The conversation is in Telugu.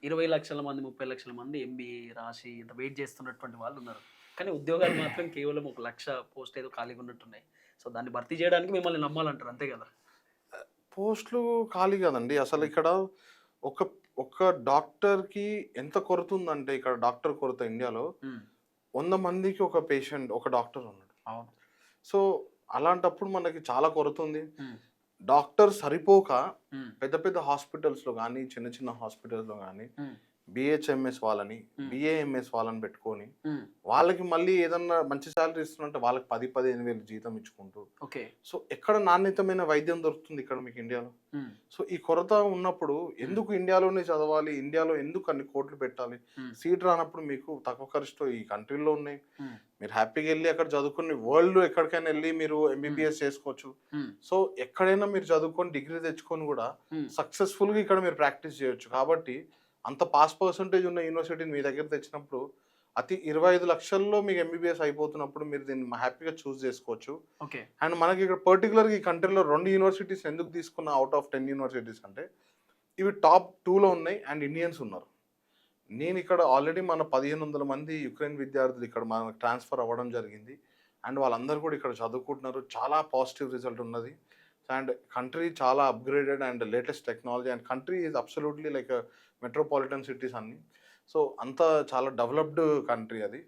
20,00,000 మంది, 30,00,000 మంది ఎంబీఏ రాసి ఇంత వెయిట్ చేస్తున్నటువంటి వాళ్ళున్నారు. కానీ ఉద్యోగాలు మాత్రం కేవలం ఒక 1,00,000 పోస్ట్ ఏదో ఖాళీగా ఉన్నట్టున్నాయి. సో, దాన్ని భర్తీ చేయడానికి మిమ్మల్ని నమ్మాలంటారు అంతే గదా! పోస్టులు ఖాళీ కాదండి. హ్మ్. అసలిక్కడ ఒక ఒక డాక్టర్‌కి ఎంత కొరతుందంటే ఇక్కడ డాక్టర్ కొరత ఇండియాలో హ్మ్. 100 మందికి ఒక పేషెంట్ ఒక డాక్టర్ ఉన్నాడు. అవును. సో, అలాంటప్పుడు మనకి చాలా కొరతుంది. హ్మ్. డాక్టర్ సరిపోక హ్మ్. పెద్ద పెద్ద హాస్పిటల్స్‌లో గానీ, చిన్న చిన్న హాస్పిటల్స్‌లో గానీ హ్మ్. బీహెచ్ఎంఎస్ వాళ్ళని, హ్మ్. బీఏఎంఎస్ వాళ్ళని పెట్టుకొని, హ్మ్. వాళ్ళకి మళ్ళీ ఏదన్నా మంచి సాలరీ ఇస్తున్నంటే వాళ్ళకి 10, 15,000 జీతం ఇచ్చుకుంటూ, ఓకే. సో, ఎక్కడ నాణ్యతమైన వైద్యం దొరుకుతుంది ఇక్కడ మీకు ఇండియాలో? హ్మ్. సో, ఈ కొరత ఉన్నప్పుడు హ్మ్. ఎందుకు ఇండియాలోనే చదవాలి? ఇండియాలో ఎందుకు అన్ని కోట్లు పెట్టాలి? హ్మ్. సీట్ రానప్పుడు మీకు తక్కువ ఖర్చుతో ఈ కంట్రీలో ఉన్నాయి. హ్మ్. మీరు హ్యాపీగా ఎళ్లి అక్కడ చదువుకొని వరల్డ్‌లో ఎక్కడికైనా ఎళ్లి మీరు హ్మ్. ఎంబీబీఎస్ చేసుకోవచ్చు. హ్మ్. సో, ఎక్కడైనా మీరు చదువుకొని డిగ్రీ తెచ్చుకొని గూడా హ్మ్. సక్సెస్‌ఫుల్‌గా ఇక్కడ మీరు ప్రాక్టీస్ చేయొచ్చు. కాబట్టి అంత పాస్ పర్సెంటేజ్ ఉన్న యూనివర్సిటీని మీ దగ్గర తెచ్చినప్పుడు అతి 25,00,000లో మీకు ఎంబీబీఎస్ అయిపోతున్నప్పుడు మీరు దీన్ని హ్యాపీగా చూజ్ చేసుకోవచ్చు. ఓకే. అండ్ మనకి ఇక్కడ పర్టిక్యులర్‌గా ఈ కంట్రీలో 2 యూనివర్సిటీస్ ఎందుకు తీసుకున్నా ఔట్ ఆఫ్ 10 యూనివర్సిటీస్ అంటే, ఇవి టాప్ 2లో ఉన్నాయి అండ్ ఇండియన్స్ ఉన్నారు. నేనిక్కడ ఆల్రెడీ మన 1500 మంది యుక్రెయిన్ విద్యార్థులు ఇక్కడ మనకు ట్రాన్స్‌ఫర్ అవ్వడం జరిగింది. అండ్ వాళ్ళందరూ కూడా ఇక్కడ చదువుకుంటున్నారు. చాలా పాజిటివ్ రిజల్ట్ ఉన్నది. అండ్ కంట్రీ చాలా upgraded and latest technology and country is absolutely like metropolitan cities అన్నీ. సో, అంతా చాలా డెవలప్డ్ కంట్రీ అది.